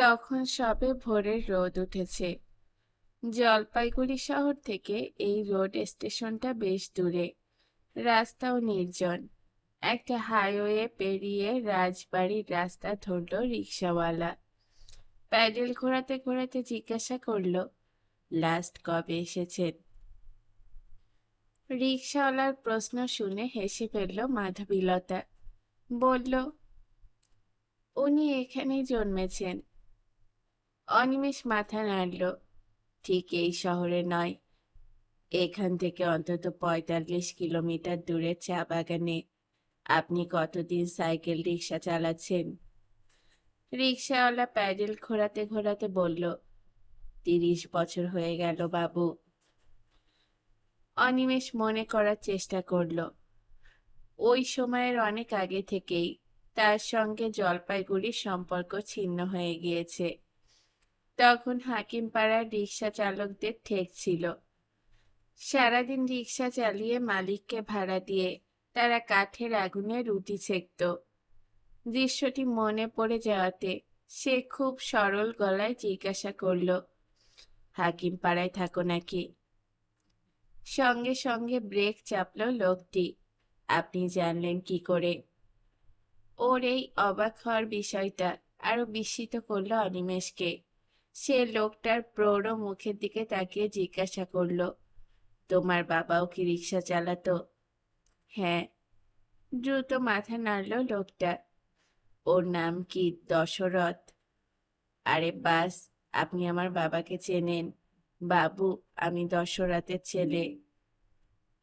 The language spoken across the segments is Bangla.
তখন সবে ভোরের রোদ উঠেছে। জলপাইগুড়ি শহর থেকে এই রোড স্টেশনটা বেশ দূরে, রাস্তাও নির্জন। একটা হাইওয়ে পেরিয়ে রাজবাড়ির রাস্তা ধরল রিক্সাওয়ালা। প্যাডেল ঘোরাতে ঘোরাতে জিজ্ঞাসা করলো, লাস্ট কবে এসেছেন? রিক্সাওয়ালার প্রশ্ন শুনে হেসে ফেলল মাধবীলতা। বলল, উনি এখানেই জন্মেছেন। অনিমেষ মাথা নাড়ল। ঠিক এই শহরে নয়, এখান থেকে অন্তত 45 কিলোমিটার দূরে চা বাগানে। আপনি কতদিন সাইকেল রিক্সা চালাচ্ছেন? রিক্সাওয়ালা প্যাডেল ঘোরাতে ঘোরাতে বলল, 30 বছর হয়ে গেল বাবু। অনিমেষ মনে করার চেষ্টা করল। ওই সময়ের অনেক আগে থেকেই তার সঙ্গে জলপাইগুড়ির সম্পর্ক ছিন্ন হয়ে গিয়েছে। তখন হাকিমপাড়ার রিক্সা চালকদের ঠেক ছিল। সারাদিন রিক্সা চালিয়ে মালিককে ভাড়া দিয়ে তারা কাঠের আগুনে রুটি সেঁকত। দৃশ্যটি মনে পড়ে যাওয়াতে সে খুব সরল গলায় জিজ্ঞাসা করল, হাকিমপাড়ায় থাকো নাকি? সঙ্গে সঙ্গে ব্রেক চাপল লোকটি। আপনি জানলেন কি করে? ওর এই অবাক হওয়ার বিষয়টা আরো বিস্মিত করলো অনিমেষকে। সে লোকটার প্রৌঢ় মুখের দিকে তাকিয়ে জিজ্ঞাসা করলো, তোমার বাবাও কি রিক্সা চালাতো? হ্যাঁ। দ্রুত মাথা নাড়ল লোকটা। ওর নাম কি দশরথ? আরে বাস, আপনি আমার বাবাকে চেনেন। বাবু, আমি দশরথের ছেলে,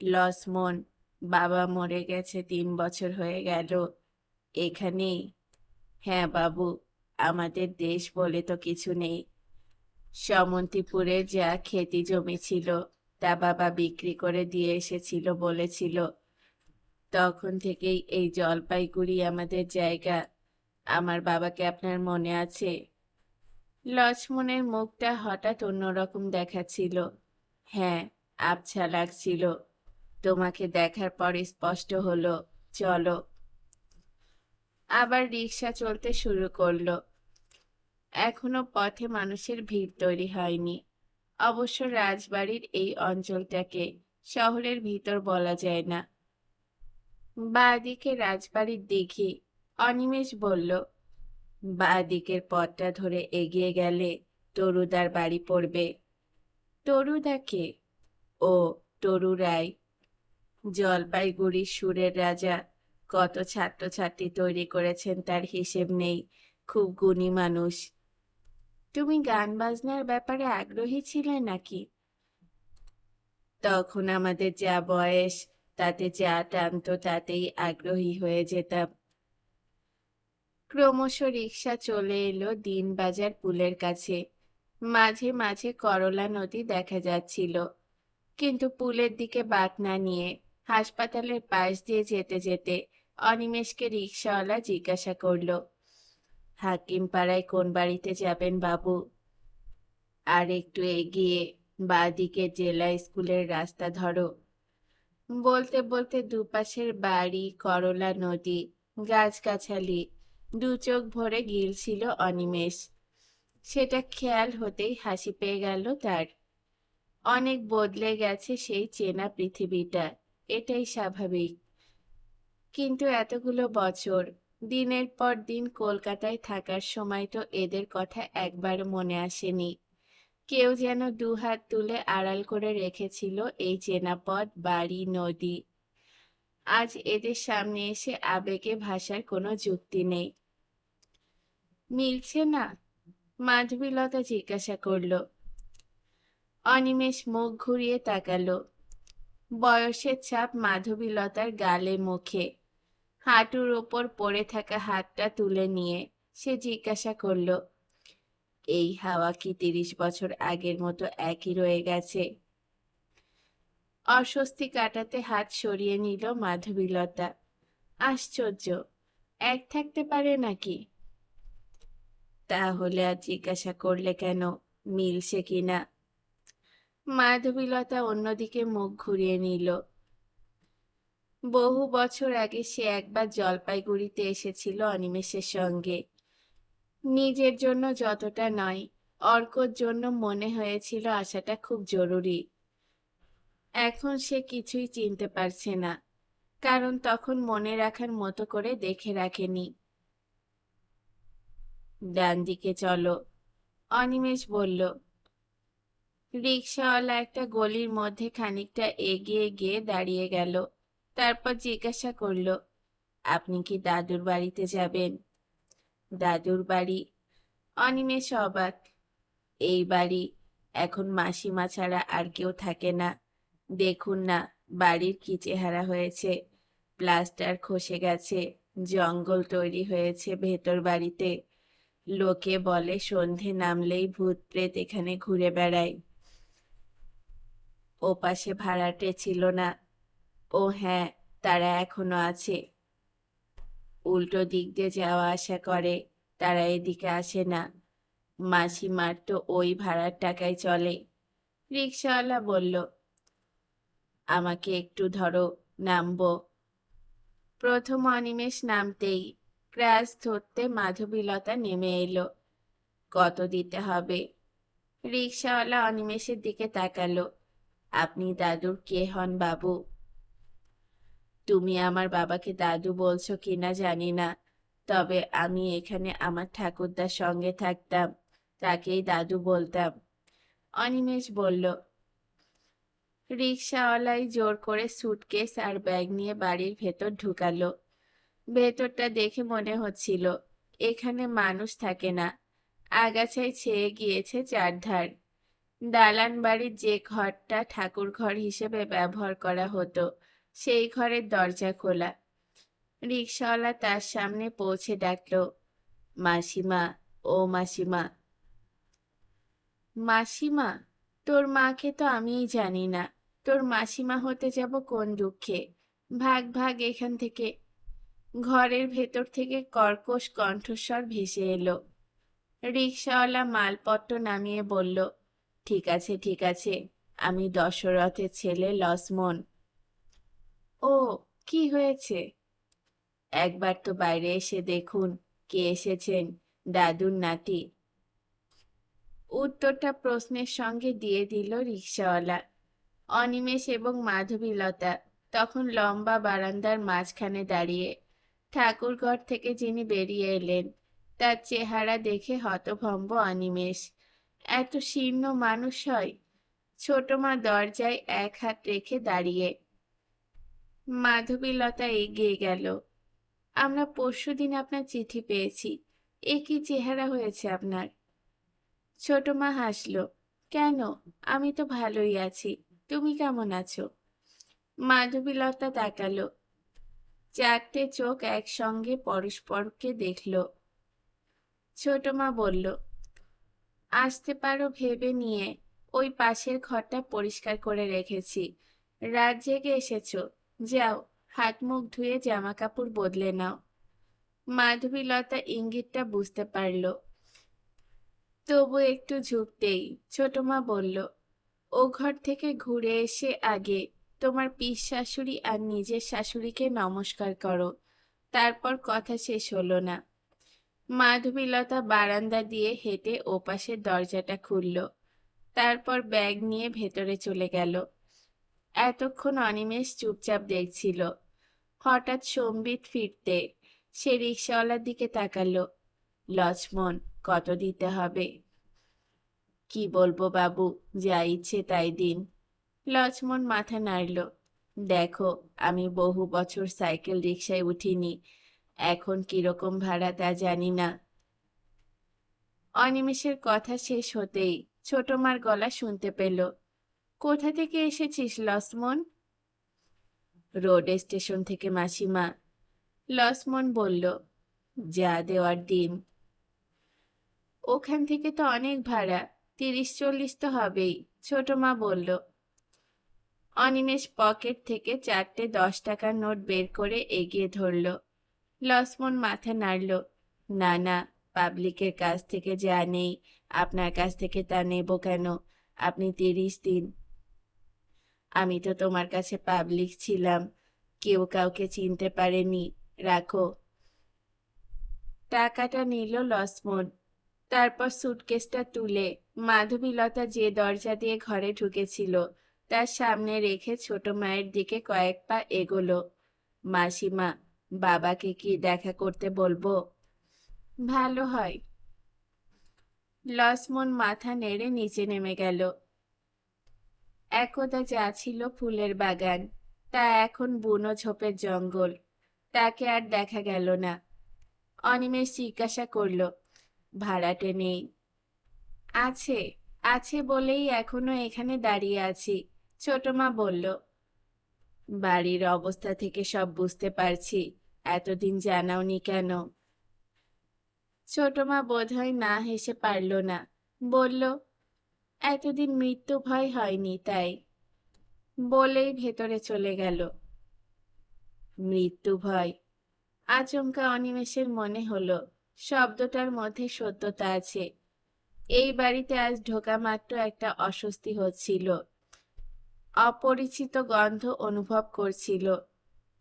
লছমন। বাবা মরে গেছে 3 বছর হয়ে গেল। এখানেই। হ্যাঁ বাবু, আমাদের দেশ বলে তো কিছু নেই। সমন্তিপুরে যা খেতি জমি ছিল তা বাবা বিক্রি করে দিয়ে এসেছিল বলেছিল। তখন থেকেই এই জলপাইগুড়ি আমাদের জায়গা। আমার বাবাকে আপনার মনে আছে? লক্ষ্মণের মুখটা হঠাৎ অন্যরকম দেখাচ্ছিল। হ্যাঁ, আবছা লাগছিল। তোমাকে দেখার পর স্পষ্ট হলো। চলো। আবার রিক্সা চলতে শুরু করলো। এখনো পথে মানুষের ভিড় তৈরি হয়নি। অবশ্য রাজবাড়ির এই অঞ্চলটাকে শহরের ভিতর বলা যায় না। বাঁ দিকে রাজবাড়ির দিঘি। অনিমেষ বলল, বাঁ দিকের পথটা ধরে এগিয়ে গেলে তরুদার বাড়ি পড়বে। তরুদা কে? ও, তরু রায়, জলপাইগুড়ির সুরের রাজা। কত ছাত্রছাত্রী তৈরি করেছেন তার হিসেব নেই। খুব গুণী মানুষ। তুমি গান বাজনার ব্যাপারে আগ্রহী ছিলে নাকি? তখন আমাদের যা বয়স, তাতে যা টানতো তাতেই আগ্রহী হয়ে যেতাম। ক্রমশ রিক্সা চলে এলো দিনবাজার পুলের কাছে। মাঝে মাঝে করলা নদী দেখা যাচ্ছিল, কিন্তু পুলের দিকে বাঁক না নিয়ে হাসপাতালের পাশ দিয়ে যেতে যেতে অনিমেষকে রিক্সাওয়ালা জিজ্ঞাসা করলো, হাকিমপাড়ায় কোন বাড়িতে যাবেন বাবু? আর একটু এগিয়ে বাঁ দিকে জেলা স্কুলের রাস্তা ধরো। বলতে বলতে দুপাশের বাড়ি, করলা নদী, গাছগাছালি দু চোখ ভরে গিলছিল অনিমেষ। সেটা খেয়াল হতেই হাসি পেয়ে গেল তার। অনেক বদলে গেছে সেই চেনা পৃথিবীটা, এটাই স্বাভাবিক। কিন্তু এতগুলো বছর দিনের পর দিন কলকাতায় থাকার সময় তো এদের কথা একবার মনে আসেনি। কেউ যেন দুহাত তুলে আড়াল করে রেখেছিল এই চেনা পথ, বাড়ি, নদী। আজ এদের সামনে এসে আবেগে ভাষার কোনো যুক্তি নেই। মিলছে না? মাধবীলতা জিজ্ঞাসা করল। অনিমেষ মুখ ঘুরিয়ে তাকালো। বয়সের ছাপ মাধবীলতার গালে, মুখে। হাঁটুর ওপর পড়ে থাকা হাতটা তুলে নিয়ে সে জিজ্ঞাসা করল, এই হাওয়া কি 30 বছর আগের মতো একই রয়ে গেছে? অস্বস্তি কাটাতে হাত সরিয়ে নিল মাধবীলতা। আশ্চর্য, এক থাকতে পারে নাকি? তাহলে আর জিজ্ঞাসা করলে কেন, মিলছে কিনা? মাধবীলতা অন্যদিকে মুখ ঘুরিয়ে নিল। বহু বছর আগে সে একবার জলপাইগুড়িতে এসেছিল অনিমেষের সঙ্গে। নিজের জন্য যতটা নয়, অর্কর জন্য মনে হয়েছিল আসাটা খুব জরুরি। এখন সে কিছুই চিনতে পারছে না, কারণ তখন মনে রাখার মতো করে দেখে রাখেনি। ডান দিকে চলো, অনিমেষ বলল। রিকশাওয়ালা একটা গলির মধ্যে খানিকটা এগিয়ে গিয়ে দাঁড়িয়ে গেল। তারপর জিজ্ঞাসা করলো, আপনি কি দাদুর বাড়িতে যাবেন? দাদুর বাড়ি? অনিমেষ অবাক। এই বাড়ি এখন মাসিমা ছাড়া আর কেউ থাকে না। দেখুন না, বাড়ির কি চেহারা হয়েছে। প্লাস্টার খসে গেছে, জঙ্গল তৈরি হয়েছে ভেতর বাড়িতে। লোকে বলে সন্ধে নামলেই ভূত প্রেত এখানে ঘুরে বেড়ায়। ওপাশে ভাড়াটে ছিল না? ও হ্যাঁ, তারা এখনো আছে। উল্টো দিক দিয়ে যাওয়া আসা করে, তারা এদিকে আসে না। মাসিমার তো ওই ভাড়ার টাকায় চলে। রিকশাওয়ালা বলল, আমাকে একটু ধরো, নামবো। প্রথম অনিমেষ নামতেই ক্রাশ ধরতে মাধবীলতা নেমে এলো। কত দিতে হবে? রিকশাওয়ালা অনিমেষের দিকে তাকালো। আপনি দাদুর কে হন বাবু? তুমি আমার বাবাকে দাদু বলছো কিনা জানি না, তবে আমি এখানে আমার ঠাকুরদার সঙ্গে থাকতাম, তাকেই দাদু বলতাম। অনিমেষ বলল। রিকশাওয়ালাই জোর করে সুটকেস আর ব্যাগ নিয়ে বাড়ির ভেতর ঢুকালো। ভেতরটা দেখে মনে হচ্ছিল এখানে মানুষ থাকে না, আগাছায় ছেয়ে গিয়েছে চারধার। দালান বাড়ির যে ঘরটা ঠাকুর ঘর হিসেবে ব্যবহার করা হতো, সেই ঘরের দরজা খোলা। রিকশাওয়ালা তার সামনে পৌঁছে ডাকলো, মাসিমা, ও মাসিমা। মাসিমা? তোর মাকে তো আমিই জানি না, তোর মাসিমা হতে যাব কোন দুঃখে। ভাগ ভাগ এখান থেকে। ঘরের ভেতর থেকে কর্কশ কণ্ঠস্বর ভেসে এলো। রিকশাওয়ালা মালপত্র নামিয়ে বলল, ঠিক আছে ঠিক আছে, আমি দশরথের ছেলে লক্ষ্মণ। ও, কি হয়েছে? একবার তো বাইরে এসে দেখুন, কে এসেছেন, দাদুর নাতি। উত্তরটা প্রশ্নের সঙ্গে দিয়ে দিল রিকশাওয়ালা। অনিমেষ এবং মাধবীলতা তখন লম্বা বারান্দার মাঝখানে দাঁড়িয়ে। ঠাকুরঘর থেকে যিনি বেরিয়ে এলেন, তার চেহারা দেখে হতভম্ব অনিমেষ। এত শীর্ণ মানুষ হয়? ছোট মা দরজায় এক হাত রেখে দাঁড়িয়ে। মাধবীলতা এগিয়ে গেল। আমরা পরশুদিন আপনার চিঠি পেয়েছি, এ কি চেহারা হয়েছে আপনার? ছোট মা হাসল। কেন, আমি তো ভালোই আছি, তুমি কেমন আছো? মাধবীলতা তাকালো। চারটে চোখ একসঙ্গে পরস্পরকে দেখল। ছোট মা বলল, আসতে পারো ভেবে নিয়ে ওই পাশের ঘরটা পরিষ্কার করে রেখেছি। রাত জেগে এসেছো, যাও হাত মুখ ধুয়ে জামা কাপড় বদলে নাও। মাধবীলতা ইঙ্গিতটা বুঝতে পারল, তবু একটু ঝুঁকতেই ছোট মা বলল, ও ঘর থেকে ঘুরে এসে আগে তোমার পিস শাশুড়ি আর নিজের শাশুড়িকে নমস্কার করো, তারপর কথা শেষ হলো না। মাধবীলতা বারান্দা দিয়ে হেঁটে ওপাশের দরজাটা খুলল, তারপর ব্যাগ নিয়ে ভেতরে চলে গেল। এতক্ষণ অনিমেষ চুপচাপ দেখছিল। হঠাৎ সম্বিত ফিরতে সে রিকশাওয়ালার দিকে তাকালো। লক্ষ্মণ, কত দিতে হবে? কি বলবো বাবু, যা ইচ্ছে তাই দিন। লক্ষ্মণ মাথা নাড়ল। দেখো, আমি বহু বছর সাইকেল রিকশায় উঠিনি, এখন কিরকম ভাড়া তা জানি না। অনিমেষের কথা শেষ হতেই ছোট মার গলা শুনতে পেল। কোথা থেকে এসেছিস লক্ষ্মণ? রোড স্টেশন থেকে মাসিমা। লক্ষ্মণ বলল, যা দেওয়ার দিন। ওখান থেকে তো অনেক ভাড়া, 30-40 তো হবেই, ছোট মা বলল। অনিমেষ পকেট থেকে 4টে 10 টাকার নোট বের করে এগিয়ে ধরল। লক্ষ্মণ মাথা নাড়ল। না না, পাবলিকের কাছ থেকে যা নেই আপনার কাছ থেকে তা নেব কেন? আপনি 30 দিন। আমি তো তোমার কাছে পাবলিক ছিলাম, কেউ কাউকে চিনতে পারেনি, রাখো। টাকাটা নিল লক্ষ্মণ, তারপর সুটকেসটা তুলে মাধবীলতা যে দরজা দিয়ে ঘরে ঢুকেছিল তার সামনে রেখে ছোট মায়ের দিকে কয়েক পা এগোলো। মাসিমা, বাবাকে কি দেখা করতে বলবো? ভালো হয়। লক্ষ্মণ মাথা নেড়ে নিচে নেমে গেল। একদা যা ছিল ফুলের বাগান, তা এখন বুনো ঝোপের জঙ্গল। তাকে আর দেখা গেল না। অনিমেষ জিজ্ঞাসা করল, ভাড়াটে নেই? আছে, আছে বলেই এখনো এখানে দাঁড়িয়ে আছি, ছোট মা বলল। বাড়ির অবস্থা থেকে সব বুঝতে পারছি, এতদিন জানাওনি কেন? ছোট মা বোধহয় না হেসে পারল না, বলল, এতদিন মৃত্যু ভয় হয়নি তাই। বলেই ভেতরে চলে গেল। মৃত্যু ভয়? আচমকা অনিমেষের মনে হলো শব্দটার মধ্যে সত্যতা আছে। এই বাড়িতে আজ ঢোকা মাত্র একটা অস্বস্তি হচ্ছিল। অপরিচিত গন্ধ অনুভব করছিল।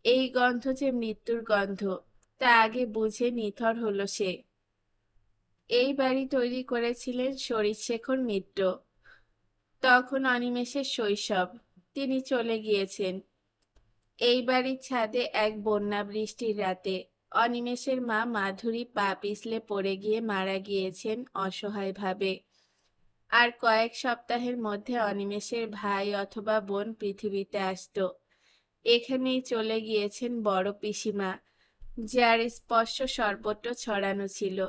এই গন্ধ যে মৃত্যুর গন্ধ তা আগে বুঝে নিথর হলো সে। এই বাড়ি তৈরি করেছিলেন শরীরশেখর মিত্র। তখন অনিমেষের শৈশব, তিনি চলে গিয়েছেন। এই বাড়ির ছাদে এক বন্যা বৃষ্টির রাতে অনিমেষের মা মাধুরী পা পিছলে পড়ে গিয়ে মারা গিয়েছেন অসহায়ভাবে। আর কয়েক সপ্তাহের মধ্যে অনিমেষের ভাই অথবা বোন পৃথিবীতে আসতো। এখানেই চলে গিয়েছেন বড় পিসিমা, যার স্পর্শ সর্বত্র ছড়ানো ছিল।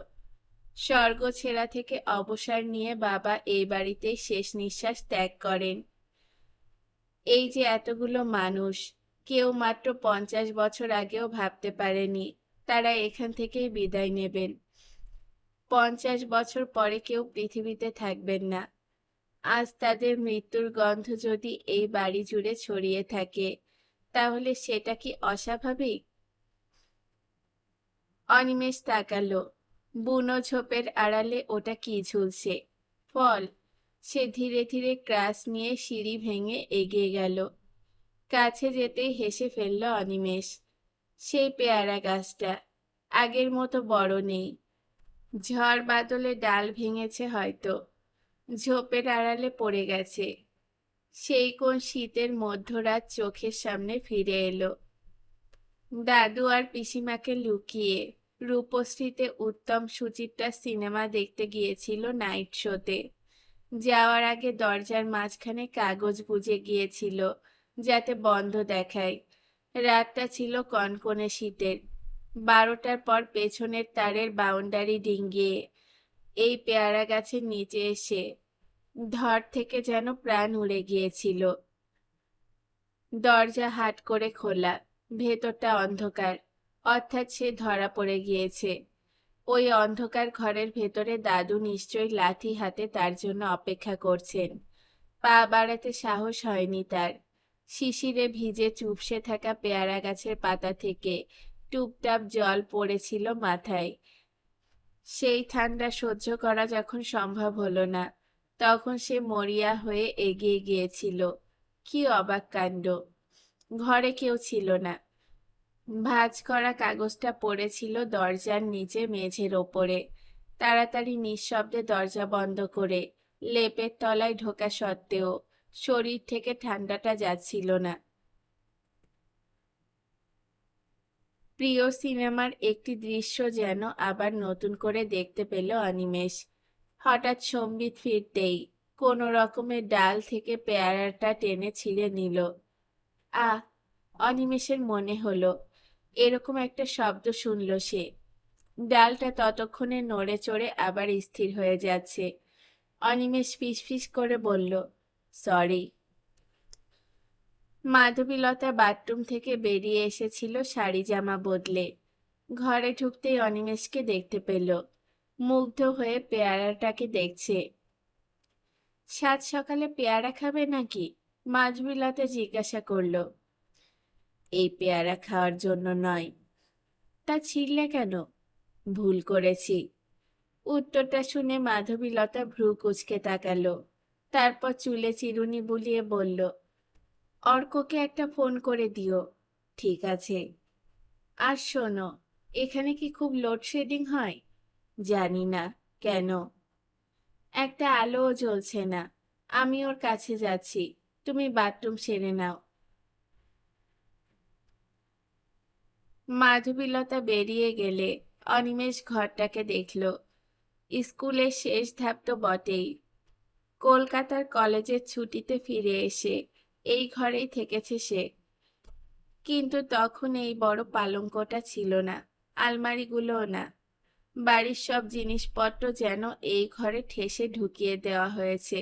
স্বর্গ ছেড়া থেকে অবসর নিয়ে বাবা এই বাড়িতেই শেষ নিঃশ্বাস ত্যাগ করেন। এই যে এতগুলো মানুষ, কেউ মাত্র 50 বছর আগেও ভাবতে পারেনি তারা এখান থেকেই বিদায় নেবেন। 50 বছর পরে কেউ পৃথিবীতে থাকবেন না। আজ তাদের মৃত্যুর গন্ধ যদি এই বাড়ি জুড়ে ছড়িয়ে থাকে, তাহলে সেটা কি অস্বাভাবিক? অনিমেষ তাকালো। বুনো ঝোপের আড়ালে ওটা কি ঝুলছে? ফল। সে ধীরে ধীরে ক্রাশ নিয়ে সিঁড়ি ভেঙে এগিয়ে গেল। কাছে যেতেই হেসে ফেলল অনিমেষ। সেই পেয়ারা গাছটা আগের মতো বড় নেই। ঝড় বাদলে ডাল ভেঙেছে হয়তো, ঝোপের আড়ালে পড়ে গেছে। সেই কোন শীতের মধ্যরাত চোখের সামনে ফিরে এলো। দাদু আর পিসিমাকে লুকিয়ে রূপশ্রীতে উত্তম সুচিত্রা সিনেমা দেখতে গিয়েছিল নাইট শোতে। যাওয়ার আগে দরজার মাঝখানে কাগজ গুজে গিয়েছিল যাতে বন্ধ দেখায়। রাতটা ছিল কনকনে শীতের। 12টার পর পেছনের তারের বাউন্ডারি ডিঙ্গিয়ে এই পেয়ারা গাছের নিচে এসে ধর থেকে যেন প্রাণ উড়ে গিয়েছিল। দরজা হাট করে খোলা, ভেতরটা অন্ধকার, অর্থাৎ সে ধরা পড়ে গিয়েছে। ওই অন্ধকার ঘরের ভেতরে দাদু নিশ্চয়ই লাঠি হাতে তার জন্য অপেক্ষা করছেন। পা বাড়াতে সাহস হয়নি তার। শিশিরে ভিজে চুপসে থাকা পেয়ারা গাছের পাতা থেকে টুপটাপ জল পড়েছিল মাথায়। সেই ঠান্ডা সহ্য করা যখন সম্ভব হলো না, তখন সে মরিয়া হয়ে এগিয়ে গিয়েছিল। কি অবাক কাণ্ড! ঘরে কেউ ছিল না। ভাঁজ করা কাগজটা পড়েছিল দরজার নিচে মেঝের ওপরে। তাড়াতাড়ি নিঃশব্দে দরজা বন্ধ করে লেপের তলায় ঢোকা সত্ত্বেও শরীর থেকে ঠান্ডাটা যাচ্ছিল না। প্রিয় সিনেমার একটি দৃশ্য যেন আবার নতুন করে দেখতে পেল অনিমেষ। হঠাৎ সম্বিত ফিরতেই কোনো রকমের ডাল থেকে পেয়ারাটা টেনে ছিঁড়ে নিল। আহ! অনিমেষের মনে হলো এরকম একটা শব্দ শুনল সে। ডালটা ততক্ষণে নড়ে চড়ে আবার স্থির হয়ে যাচ্ছে। অনিমেষ ফিসফিস করে বলল, সরি। মাধবীলতা বাথরুম থেকে বেরিয়ে এসেছিল শাড়ি জামা বদলে। ঘরে ঢুকতেই অনিমেষকে দেখতে পেল। মুগ্ধ হয়ে পেয়ারাটাকে দেখছে। সাত সকালে পেয়ারা খাবে নাকি? মাধবীলতা জিজ্ঞাসা করল। এই পেয়ারা খাওয়ার জন্য নয়। তা ছিঁড়লে কেন? ভুল করেছি। উত্তরটা শুনে মাধবীলতা ভ্রু কুঁচকে তাকালো। তারপর চুলে চিরুনি বুলিয়ে বলল, অর্ককে একটা ফোন করে দিও। ঠিক আছে। আর শোনো, এখানে কি খুব লোডশেডিং হয়? জানি না, কেন? একটা আলোও জ্বলছে না। আমি ওর কাছে যাচ্ছি, তুমি বাথরুম সেরে নাও। মাধবীলতা বেরিয়ে গেলে অনিমেষ ঘরটাকে দেখল। স্কুলের শেষ ধাপ তো বটেই। কলকাতার কলেজের ছুটিতে ফিরে এসে এই ঘরেই থেকেছে সে। কিন্তু তখন এই বড় পালঙ্কটা ছিল না, আলমারিগুলোও না। বাড়ির সব জিনিসপত্র যেন এই ঘরে ঠেসে ঢুকিয়ে দেওয়া হয়েছে।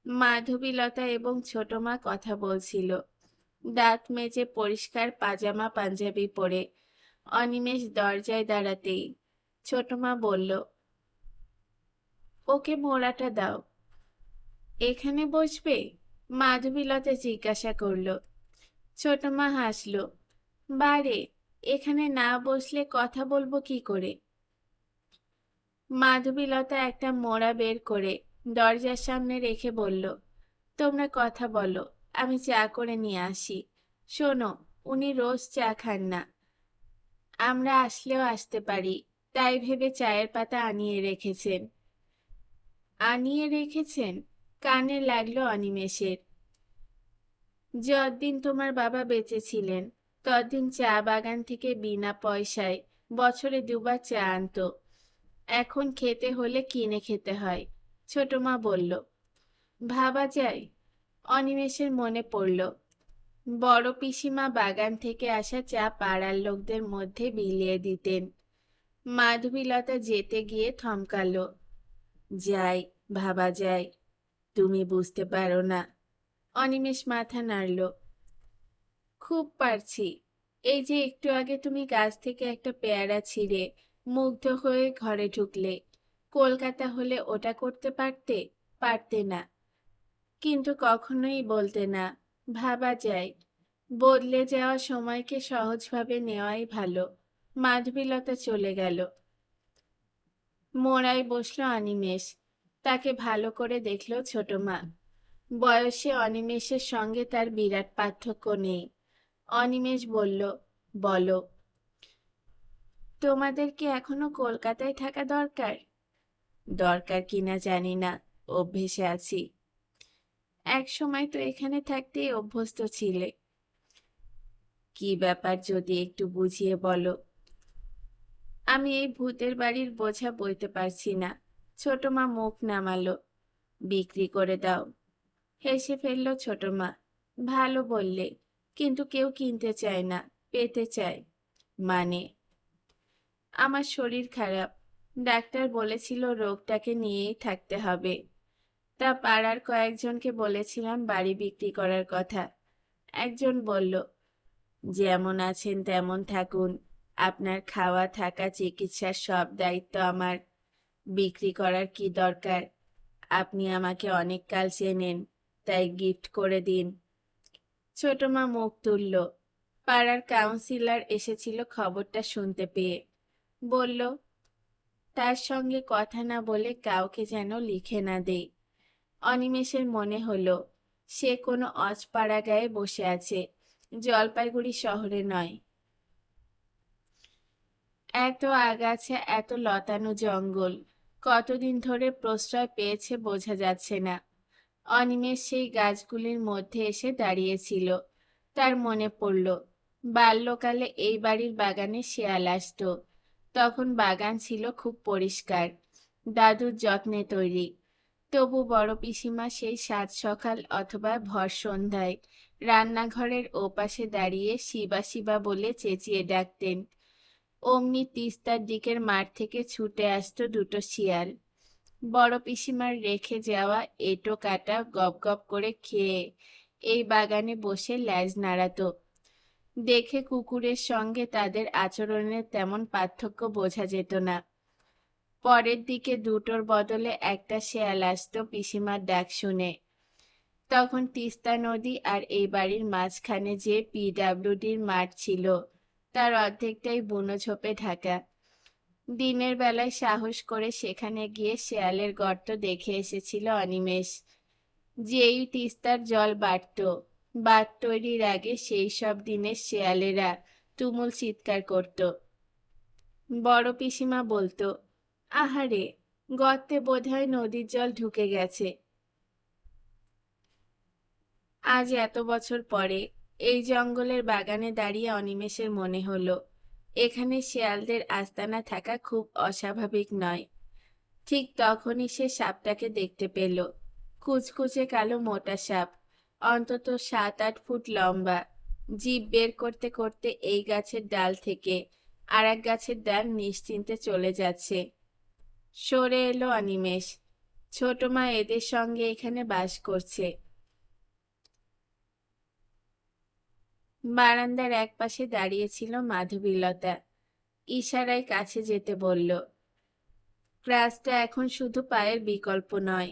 মাধবীলতা এবং ছোট মা কথা বলছিল, দাঁত মেজে পরিষ্কার পাজামা পাঞ্জাবি পরে। অনিমেষ দরজায় দাঁড়াতেই ছোট মা বলল, ওকে মোড়াটা দাও। এখানে বসবে? মাধবীলতা জিজ্ঞাসা করল। ছোট মা হাসল, বারে, এখানে না বসলে কথা বলবো কি করে? মাধবীলতা একটা মোড়া বের করে দরজার সামনে রেখে বলল, তোমরা কথা বলো, আমি চা করে নিয়ে আসি। শোনো, উনি রোজ চা খান না, আমরা আসলেও আসতে পারি, তাই ভেবে চায়ের পাতা আনিয়ে রেখেছেন। আনিয়ে রেখেছেন? কানে লাগলো অনিমেষের। যতদিন তোমার বাবা বেঁচে ছিলেন ততদিন চা বাগান থেকে বিনা পয়সায় বছরে দুবার চা আনতো। এখন খেতে হলে কিনে খেতে হয়। ছোট মা বলল। ভাবা যায়? অনিমেষের মনে পড়ল, বড় পিসিমা বাগান থেকে আসা চা পাড়ার লোকদের মধ্যে বিলিয়ে দিতেন। মাধবীলতা যেতে গিয়ে থমকালো। যাই, ভাবা যায়, তুমি বুঝতে পারো না। অনিমেষ মাথা নাড়ল। খুব পারছি। এই যে একটু আগে তুমি গাছ থেকে একটা পেয়ারা ছিঁড়ে মুগ্ধ হয়ে ঘরে ঢুকলে, কলকাতা হলে ওটা করতে পারতে? পারতে না, কিন্তু কখনোই বলতে না। ভাবা যায়। বদলে যাওয়া সময়কে সহজভাবে নেওয়াই ভালো। মাধবীলতা চলে গেল। মোড়ায় বসলো অনিমেষ। তাকে ভালো করে দেখল ছোট মা। বয়সে অনিমেষের সঙ্গে তার বিরাট পার্থক্য নেই। অনিমেষ বলল, বলো, তোমাদের কি এখনো কলকাতায় থাকা দরকার? দরকার কিনা জানি না, অভ্যেসে আছি। এক সময় তো এখানে থাকতেই অভ্যস্ত ছিলে। কি ব্যাপার যদি একটু বুঝিয়ে বলো। আমি এই ভূতের বাড়ির বোঝা বইতে পারছি না। ছোট মা মুখ নামালো। বিক্রি করে দাও। হেসে ফেলল ছোট মা। ভালো বললে, কিন্তু কেউ কিনতে চায় না, পেতে চায়। মানে? আমার শরীর খারাপ, ডাক্তার বলেছিল রোগটাকে নিয়েই থাকতে হবে। তা পাড়ার কয়েকজনকে বলেছিলাম বাড়ি বিক্রি করার কথা। একজন বলল, যেমন আছেন তেমন থাকুন, আপনার খাওয়া থাকা চিকিৎসার সব দায়িত্ব আমার, বিক্রি করার কি দরকার? আপনি আমাকে অনেক কাল চেনেন, তাই গিফট করে দিন। ছোট মা মুখ তুলল। পাড়ার কাউন্সিলর এসেছিল খবরটা শুনতে পেয়ে। বলল, তার সঙ্গে কথা না বলে কাউকে যেন লিখে না দেই। অনিমেষের মনে হলো সে কোনো অজপাড়া গায়ে বসে আছে, জলপাইগুড়ি শহরে নয়। এত আগাছা, এত লতানো জঙ্গল কতদিন ধরে প্রশ্রয় পেয়েছে বোঝা যাচ্ছে না। অনিমেষ সেই গাছগুলির মধ্যে এসে দাঁড়িয়েছিল। তার মনে পড়ল, বাল্যকালে এই বাড়ির বাগানে শেয়াল আসতো। তখন বাগান ছিল খুব পরিষ্কার, দাদুর যত্নে তৈরি। তবু বড় পিসিমা সেই সাত সকাল অথবা ভর সন্ধ্যায় রান্নাঘরের ওপাশে দাঁড়িয়ে শিবা শিবা বলে চেঁচিয়ে ডাকতেন। অমনি তিস্তার দিকের মাঠ থেকে ছুটে আসতো দুটো শিয়াল। বড় পিসিমার রেখে যাওয়া এঁটো কাটা গপ গপ করে খেয়ে এই বাগানে বসে ল্যাজ নাড়াতো। দেখে কুকুরের সঙ্গে তাদের আচরণের তেমন পার্থক্য বোঝা যেত না। পরের দিকে দুটোর বদলে একটা শেয়াল আসতো পিসিমার ডাক শুনে। তখন তিস্তা নদী আর এই বাড়ির মাঝখানে যে পিডাব্লিউডির মাঠ ছিল তার অর্ধেকটাই বুনো ঝোপে ঢাকা। দিনের বেলায় সাহস করে সেখানে গিয়ে শেয়ালের গর্ত দেখে এসেছিল অনিমেষ। যেই তিস্তার জল বাড়ত, বাঁধ তৈরির আগে সেই সব দিনের শেয়ালেরা তুমুল চিৎকার করত। বড় পিসিমা বলতো, আহারে, গর্তে বোধহয় নদীর জল ঢুকে গেছে। আজ এত বছর পরে এই জঙ্গলের বাগানে দাঁড়িয়ে অনিমেষের মনে হলো এখানে শেয়ালদের আস্তানা থাকা খুব অস্বাভাবিক নয়। ঠিক তখনই সে সাপটাকে দেখতে পেল। কুচকুচে কালো মোটা সাপ, অন্তত 7-8 ফুট লম্বা। জিভ বের করতে করতে এই গাছের ডাল থেকে আর এক গাছের ডাল নিশ্চিন্তে চলে যাচ্ছে। সরে এলো অনিমেষ। ছোট মা এদের সঙ্গে এখানে বাস করছে। বারান্দার একপাশে দাঁড়িয়েছিল মাধবীলতা। ইশারায় কাছে যেতে বলল। ক্রাসটা এখন শুধু পায়ের বিকল্প নয়,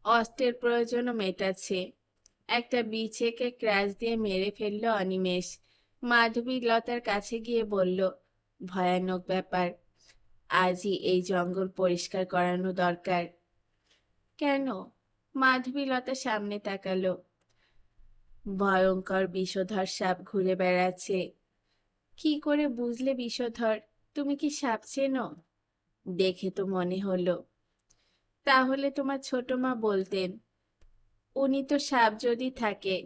অস্ত্রের প্রয়োজনও মেটাচ্ছে। একটা বিছেকে ক্রাস দিয়ে মেরে ফেলল অনিমেষ। মাধবীলতার কাছে গিয়ে বলল, ভয়ানক ব্যাপার। আজই এই জঙ্গল পরিষ্কার করানো দরকার। কেন? মাধবীলতা সামনে তাকালো। ভয়ঙ্কর বিষধর সাপ ঘুরে বেড়াচ্ছে। কি করে বুঝলে বিষধর? তুমি কি সাপ চেনো? দেখে তো মনে হলো। তাহলে তোমার ছোট মা বলতেন। উনি তো সাপ যদি থাকে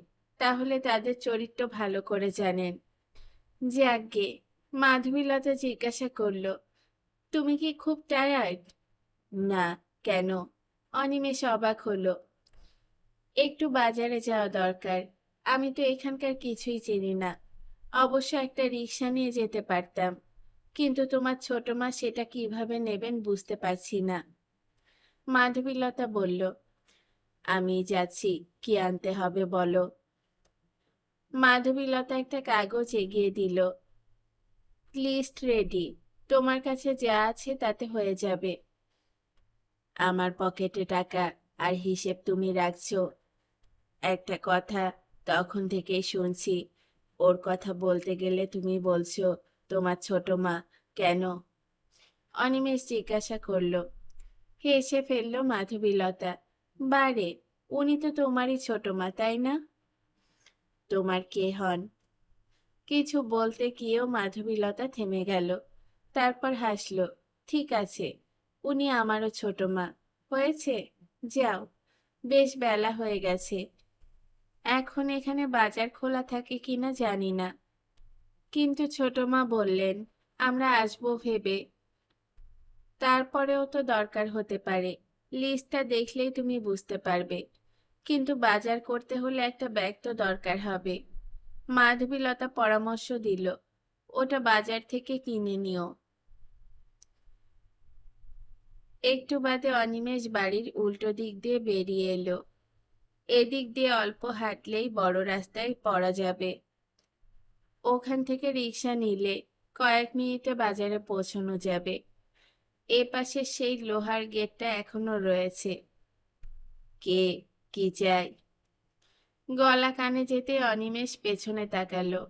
তাহলে তাদের চরিত্র ভালো করে জানেন। যাকগে, মাধবীলতা জিজ্ঞাসা করল, তুমি কি খুব টায়ার্ড? না। কেন? অনিমেষ অবাক হলো। একটু বাজারে যাওয়া দরকার। আমি তো এখানকার কিছুই চিনি না। অবশ্য একটা রিক্সা নিয়ে যেতে পারতাম, কিন্তু তোমার ছোট মা সেটা কিভাবে নেবেন বুঝতে পারছি না। মাধবীলতা বলল, আমি যাচ্ছি, কি আনতে হবে বলো। মাধবীলতা একটা কাগজ এগিয়ে দিল। লিস্ট রেডি, তোমার কাছে যা আছে তাতে হয়ে যাবে। আমার পকেটে টাকা আর হিসেব তুমি রাখছো। একটা কথা তখন থেকেই শুনছি, ওর কথা বলতে গেলে তুমি বলছো তোমার ছোট মা। কেন? অনিমেষ জিজ্ঞাসা করল। হেসে ফেলল মাধবীলতা। বারে, উনি তো তোমারই ছোট মা, তাই না? তোমার কে হন? কিছু বলতে গিয়েও মাধবীলতা থেমে গেল। তারপর হাসল। ঠিক আছে, উনি আমারও ছোট মা। হয়েছে, যাও। বেশ বেলা হয়ে গেছে। এখন এখানে বাজার খোলা থাকে কিনা জানি না, কিন্তু ছোট মা বললেন আমরা আসবো ভেবে। তারপরেও তো দরকার হতে পারে। লিস্টটা দেখলেই তুমি বুঝতে পারবে। কিন্তু বাজার করতে হলে একটা ব্যাগ তো দরকার হবে। মাধবীলতা পরামর্শ দিল, ওটা বাজার থেকে কিনে নিও। একটু বাদে অনিমেষ বাড়ির উল্টো দিক দিয়ে বেরিয়ে এলো। এদিক দিয়ে অল্প হাঁটলেই বড় রাস্তায় পড়া যাবে। ওখান থেকে রিক্সা নিলে কয়েক মিনিটে বাজারে পৌঁছানো যাবে। এ পাশে সেই লোহার গেটটা এখনো রয়েছে। কে? কি চাই? গলা কানে যেতে অনিমেষ পেছনে তাকালো।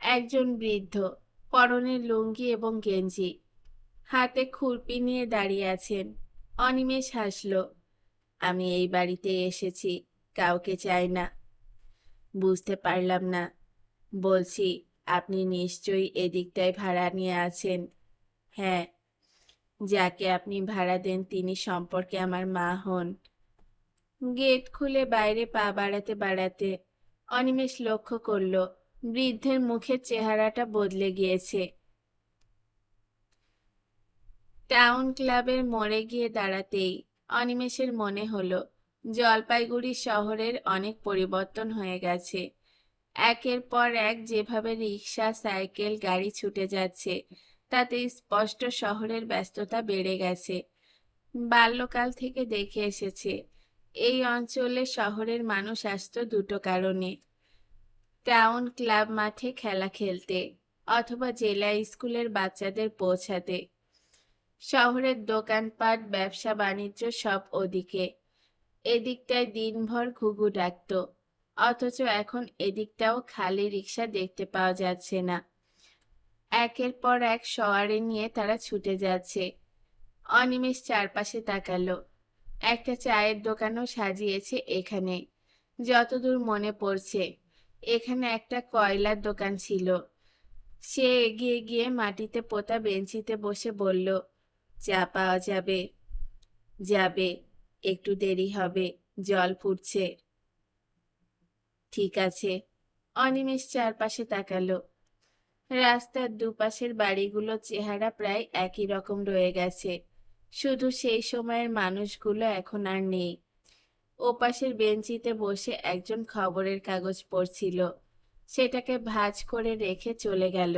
একজন বৃদ্ধ, পরনে লুঙ্গি এবং গেঞ্জি, হাতে খুরপি নিয়ে দাঁড়িয়ে আছেন। অনিমেষ হাসল। আমি এই বাড়িতে এসেছি, কাউকে চাই না। বুঝতে পারলাম না। বলছি, আপনি নিশ্চয়ই এদিকটায় ভাড়া নিয়ে আছেন। হ্যাঁ। যাকে আপনি ভাড়া দেন তিনি সম্পর্কে আমার মা হন। গেট খুলে বাইরে পা বাড়াতে বাড়াতে অনিমেষ লক্ষ্য করল বৃদ্ধের মুখের চেহারাটা বদলে গিয়েছে। টাউন ক্লাবের মোড়ে গিয়ে দাঁড়াতেই অনিমেষের মনে হলো জলপাইগুড়ি শহরের অনেক পরিবর্তন হয়ে গেছে। একের পর এক যেভাবে রিক্সা, সাইকেল, গাড়ি ছুটে যাচ্ছে, তাতে স্পষ্ট শহরের ব্যস্ততা বেড়ে গেছে। বাল্যকাল থেকে দেখে এসেছে এই অঞ্চলে শহরের মানুষ আসতো দুটো কারণে: টাউন ক্লাব মাঠে খেলা খেলতে, অথবা জেলা স্কুলের বাচ্চাদের পৌঁছাতে। শহরের দোকানপাট, ব্যবসা বাণিজ্য সব ওদিকে। এদিকটায় দিনভর ঘুঘু ডাকত, অথচ এখন এদিকটাও খালি রিক্সা দেখতে পাওয়া যাচ্ছে না। একের পর এক সওয়ারি নিয়ে তারা ছুটে যাচ্ছে। অনিমেষ চারপাশে তাকালো। একটা চায়ের দোকানও সাজিয়েছে এখানে। যতদূর মনে পড়ছে এখানে একটা কয়লার দোকান ছিল। সে এগিয়ে গিয়ে মাটিতে পোতা বেঞ্চিতে বসে বলল, চা পাওয়া যাবে? যাবে, একটু দেরি হবে, জল ফুটছে। ঠিক আছে। অনিমেষ চারপাশে তাকালো। রাস্তার দুপাশের বাড়িগুলোর চেহারা প্রায় একই রকম রয়ে গেছে, শুধু সেই সময়ের মানুষগুলো এখন আর নেই। ওপাশের বেঞ্চিতে বসে একজন খবরের কাগজ পড়ছিল, সেটাকে ভাঁজ করে রেখে চলে গেল।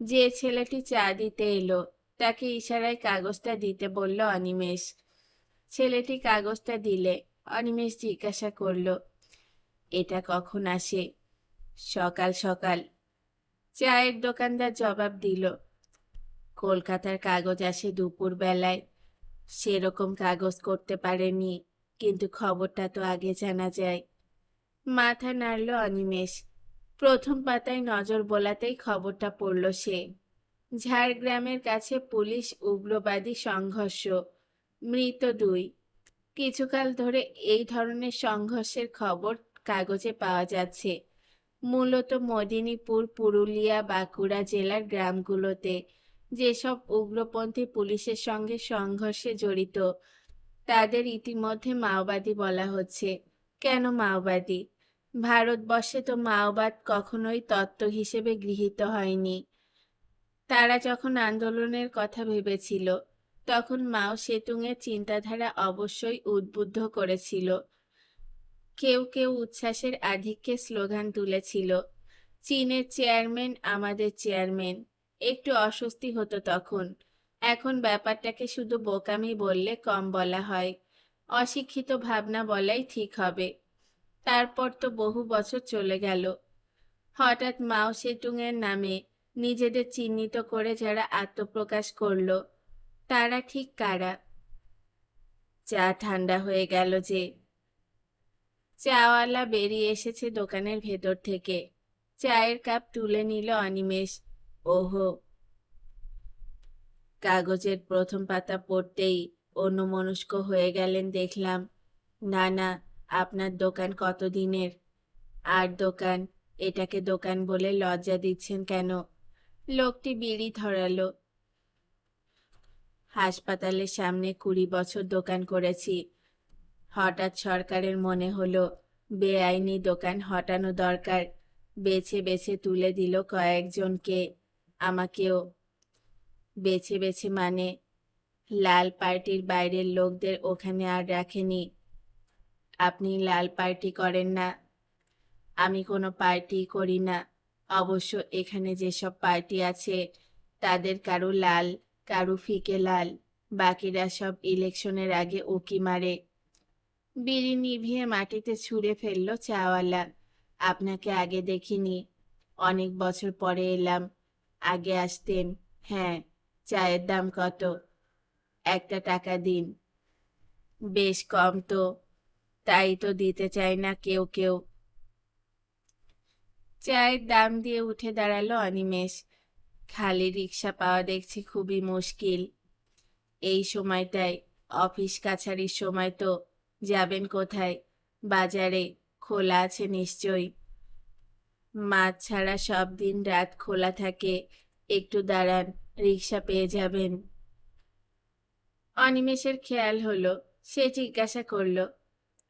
যে ছেলেটি চা দিতে এলো তাকে ইশারায় কাগজটা দিতে বলল অনিমেষ। ছেলেটি কাগজটা দিলে অনিমেষ জিজ্ঞাসা করল, এটা কখন আসে? সকাল সকাল, চায়ের দোকানদার জবাব দিল। কলকাতার কাগজ আসে দুপুর বেলায়। সেরকম কাগজ করতে পারেনি, কিন্তু খবরটা তো আগে জানা যায়। মাথা নাড়ল অনিমেষ। প্রথম পাতায় নজর বোলাতেই খবরটা পড়ল সে। ঝাড়গ্রামের কাছে পুলিশ উগ্রবাদী সংঘর্ষ, মৃত 2। কিছুকাল ধরে এই ধরনের সংঘর্ষের খবর কাগজে পাওয়া যাচ্ছে, মূলত মেদিনীপুর, পুরুলিয়া, বাঁকুড়া জেলার গ্রামগুলোতে। যেসব উগ্রপন্থী পুলিশের সঙ্গে সংঘর্ষে জড়িত তাদের ইতিমধ্যে মাওবাদী বলা হচ্ছে। কেন মাওবাদী? ভারতবর্ষে তো মাওবাদ কখনোই তত্ত্ব হিসেবে গৃহীত হয়নি। তারা যখন আন্দোলনের কথা ভেবেছিল তখন মাও সেতুংয়ের চিন্তাধারা অবশ্যই উদ্বুদ্ধ করেছিল। কেউ কেউ উচ্ছ্বাসের আধিক্যে স্লোগান তুলেছিল, চীনের চেয়ারম্যান আমাদের চেয়ারম্যান। একটু অস্বস্তি হতো তখন। এখন ব্যাপারটাকে শুধু বোকামি বললে কম বলা হয়, অশিক্ষিত ভাবনা বলাই ঠিক হবে। তারপর তো বহু বছর চলে গেল। হঠাৎ মাও সেতুংয়ের নামে নিজেদের চিহ্নিত করে যারা আত্মপ্রকাশ করল, তারা ঠিক কারা? চা ঠান্ডা হয়ে গেল যে। চাওয়ালা বেরিয়ে এসেছে দোকানের ভেতর থেকে। চায়ের কাপ তুলে নিল অনিমেষ। ওহো। কাগজের প্রথম পাতা পড়তেই অন্যমনস্ক হয়ে গেলেন দেখলাম। না না, আপনার দোকান কতদিনের? আর দোকান? এটাকে দোকান বলে লজ্জা দিচ্ছেন কেন? লোকটি বিড়ি ধরালো। হাসপাতালের সামনে 20 বছর দোকান করেছি। হঠাৎ সরকারের মনে হলো বেআইনি দোকান হটানো দরকার। বেছে বেছে তুলে দিল কয়েকজনকে, আমাকেও। বেছে বেছে মানে? লাল পার্টির বাইরের লোকদের ওখানে আর রাখেনি। আপনি লাল পার্টি করেন না? আমি কোনো পার্টি করি না। অবশ্য এখানে যেসব পার্টি আছে তাদের কারো লাল, কারো ফিকে লাল, বাকিরা সব ইলেকশনের আগে উকি মারে। বিড়ি নিভিয়ে মাটিতে ছুঁড়ে ফেলল চাওয়ালা। আপনাকে আগে দেখিনি, অনেক বছর পরে এলাম। আগে আসতেন। হ্যাঁ। চায়ের দাম কত? 1 টাকা দিন। বেশ কম তো। তাই তো দিতে চায় না কেউ কেউ। চায়ের দাম দিয়ে উঠে দাঁড়ালো অনিমেষ। খালি রিক্সা পাওয়া দেখছি খুবই মুশকিল এই সময়টায়। অফিস কাছারির সময় তো। যাবেন কোথায়? বাজারে। খোলা আছে নিশ্চয়ই। মাছ ছাড়া সব দিন রাত খোলা থাকে। একটু দাঁড়ান, রিক্সা পেয়ে যাবেন। অনিমেষের খেয়াল হলো, সে জিজ্ঞাসা করল,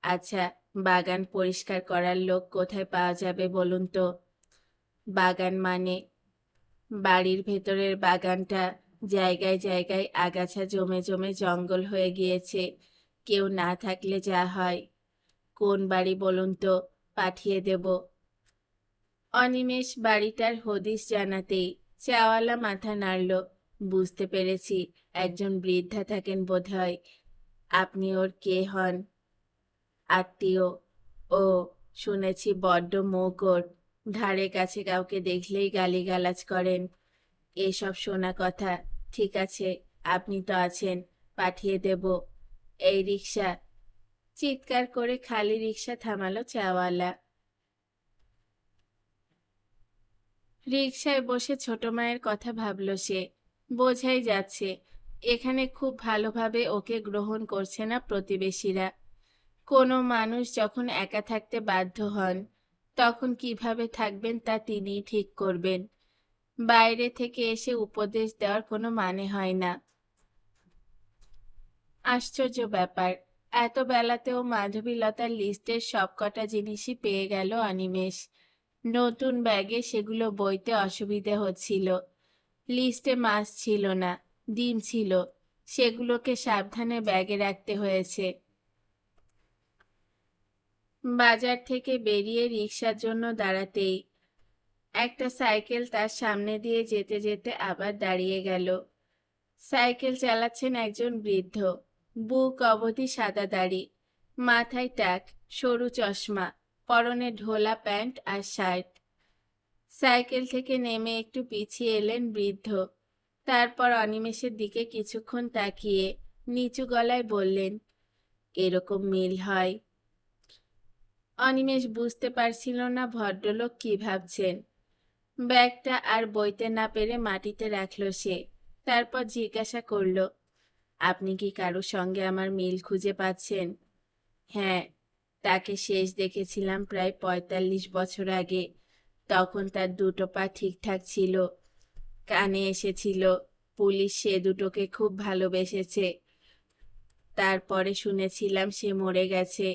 আচ্ছা, বাগান পরিষ্কার করার লোক কোথায় পাওয়া যাবে বলুন তো? বাগান মানে? বাড়ির ভেতরের বাগানটা। জায়গায় জায়গায় আগাছা জমে জমে জঙ্গল হয়ে গিয়েছে। কেউ না থাকলে যা হয়। কোন বাড়ি বলুন তো, পাঠিয়ে দেব। অনিমেষ বাড়িটার হদিশ জানাতেই চাওয়ালা মাথা নাড়ল। বুঝতে পেরেছি, একজন বৃদ্ধা থাকেন বোধহয়। আপনি ওর কে হন? আত্মীয়। ও, শুনেছি বড্ড মুখ ওর। ধারে কাছে কাউকে দেখলেই গালিগালাজ করেন। এসব শোনা কথা। ঠিক আছে, আপনি তো আছেন, পাঠিয়ে দেব। এই রিক্সা। চিৎকার করে খালি রিক্সা থামালো চাওয়ালা। রিকশায় বসে ছোট মায়ের কথা ভাবল সে। বোঝাই যাচ্ছে এখানে খুব ভালোভাবে ওকে গ্রহণ করছে না প্রতিবেশীরা। কোনো মানুষ যখন একা থাকতে বাধ্য হন তখন কিভাবে থাকবেন তা তিনিই ঠিক করবেন। বাইরে থেকে এসে উপদেশ দেওয়ার কোনো মানে হয় না। আশ্চর্য ব্যাপার, এত বেলাতেও মাধবীলতার লিস্টের সবকটা জিনিসই পেয়ে গেল অনিমেষ। নতুন ব্যাগে সেগুলো বইতে অসুবিধে হচ্ছিল। লিস্টে মাছ ছিল না, ডিম ছিল, সেগুলোকে সাবধানে ব্যাগে রাখতে হয়েছে। বাজার থেকে বেরিয়ে রিকশার জন্য দাঁড়াতেই একটা সাইকেল তার সামনে দিয়ে যেতে যেতে আবার দাঁড়িয়ে গেল। সাইকেল চালাচ্ছেন একজন বৃদ্ধ, বুক অবধি সাদা দাড়ি, মাথায় টাক, সরু চশমা, পরনে ঢোলা প্যান্ট আর শার্ট। সাইকেল থেকে নেমে একটু পিছিয়ে এলেন বৃদ্ধ। তারপর অনিমেষের দিকে কিছুক্ষণ তাকিয়ে নিচু গলায় বললেন, এরকম মিল হয়? অনিমেষ বুঝতে পারছিল না ভদ্রলোক কি ভাবছেন। ব্যাগটা আর বইতে না পেরে মাটিতে রাখল সে। তারপর জিজ্ঞাসা করল, আপনি কি কারোর সঙ্গে আমার মিল খুঁজে পাচ্ছেন? হ্যাঁ, তাকে শেষ দেখেছিলাম প্রায় ৪৫ বছর আগে। তখন তার দুটো পা ঠিকঠাক ছিল, কানে এসেছিল, পুলিশ সে দুটোকে খুব ভালোবেসেছে। তারপরে শুনেছিলাম সে মরে গেছে,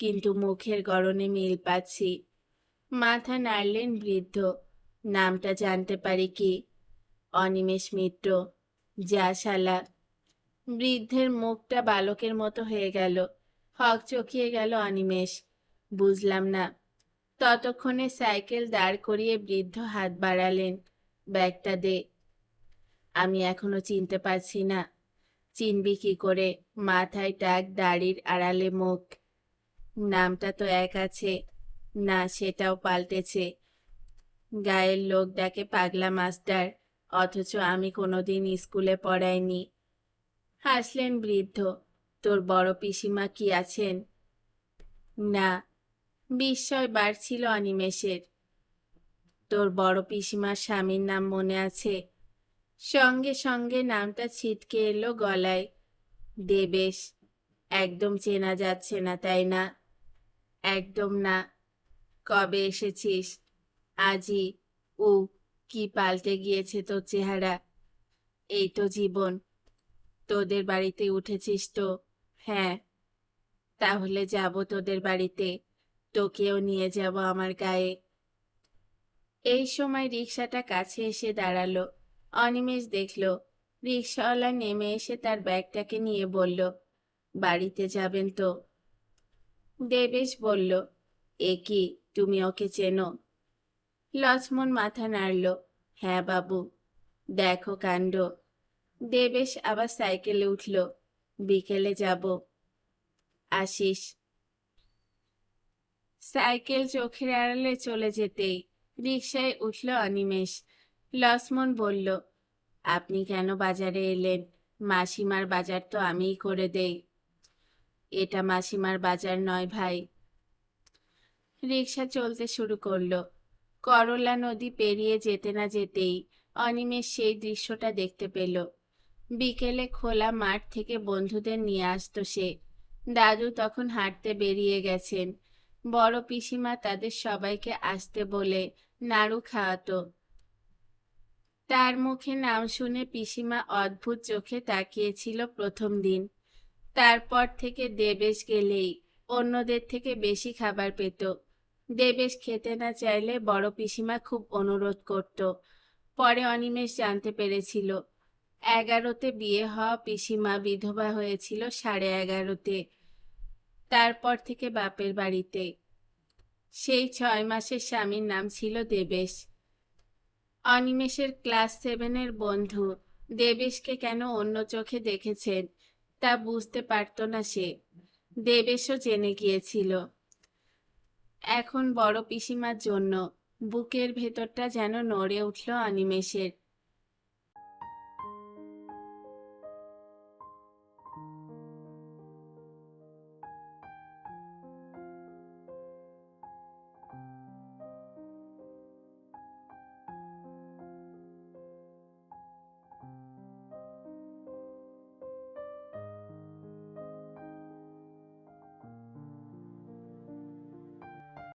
কিন্তু মুখের গড়নে মিল পাচ্ছি। মাথা নাড়লেন বৃদ্ধ। নামটা জানতে পারি কি? অনিমেষ মিত্র। যা শালা! বৃদ্ধের মুখটা বালকের মতো হয়ে গেল। হকচকিয়ে গেল অনিমেষ। বুঝলাম না। ততক্ষণে সাইকেল দাঁড় করিয়ে বৃদ্ধ হাত বাড়ালেন। ব্যাগটা দে। আমি এখনো চিনতে পারছি না। চিনবি কি করে? মাথায় টাক, দাড়ির আড়ালে মুখ। নামটা তো এক আছে। না, সেটাও পাল্টেছে। গায়ের লোক ডাকে পাগলা মাস্টার, অথচ আমি কোনোদিন স্কুলে পড়াইনি। হাসলেন বৃদ্ধ। তোর বড় পিসিমা কি আছেন? না। বিস্ময় বাড়ছিল অনিমেষের। তোর বড় পিসিমার স্বামীর নাম মনে আছে? সঙ্গে সঙ্গে নামটা ছিটকে এলো গলায়। দেবেশ। একদম চেনা যাচ্ছে না, তাই না? একদম না। কবে এসেছিস? আজই। ও, কি পাল্টে গিয়েছে তোর চেহারা। এই তো জীবন। তোদের বাড়িতে উঠেছিস তো? হ্যাঁ। তাহলে যাব তোদের বাড়িতে, তোকেও নিয়ে যাব আমার গায়ে। এই সময় রিকশাটা কাছে এসে দাঁড়ালো। অনিমেষ দেখল রিকশাওয়ালা নেমে এসে তার ব্যাগটাকে নিয়ে বলল, বাড়িতে যাবেন তো? দেবেশ বলল, এ কি, তুমি ওকে চেনো? লক্ষ্মণ মাথা নাড়ল। হ্যাঁ বাবু। দেখো কাণ্ড। দেবেশ আবার সাইকেলে উঠল। বিকেলে যাব। আসিস। সাইকেল চোখের আড়ালে চলে যেতেই রিকশায় উঠল অনিমেষ। লক্ষ্মণ বলল, আপনি কেন বাজারে এলেন? মাসিমার বাজার তো আমিই করে দেই। এটা মাসিমার বাজার নয় ভাই। রিকশা চলতে শুরু করলো। করলা নদী পেরিয়ে যেতে না যেতেই অনিমেষ সেই দৃশ্যটা দেখতে পেল। বিকেলে খোলা মাঠ থেকে বন্ধুদের নিয়ে আসতো সে। দাদু তখন হাঁটতে বেরিয়ে গেছেন। বড় পিসিমা তাদের সবাইকে আসতে বলে নাড়ু খাওয়াতো। তার মুখে নাম শুনে পিসিমা অদ্ভুত চোখে তাকিয়েছিল প্রথম দিন। তারপর থেকে দেবেশ গেলেই অন্যদের থেকে বেশি খাবার পেত। দেবেশ খেতে না চাইলে বড় পিসিমা খুব অনুরোধ করত। পরে অনিমেষ জানতে পেরেছিল 11তে বিয়ে হওয়া পিসিমা বিধবা হয়েছিল 11.5-তে। তারপর থেকে বাপের বাড়িতে। সেই 6 মাসের স্বামীর নাম ছিল দেবেশ। অনিমেষের ক্লাস 7-এর বন্ধু দেবেশকে কেন অন্য চোখে দেখেছেন তা বুঝতে পারত না সে। দেবেশও জেনে গিয়েছিল। এখন বড় পিসিমার জন্য বুকের ভেতরটা যেন নড়ে উঠল অনিমেষের।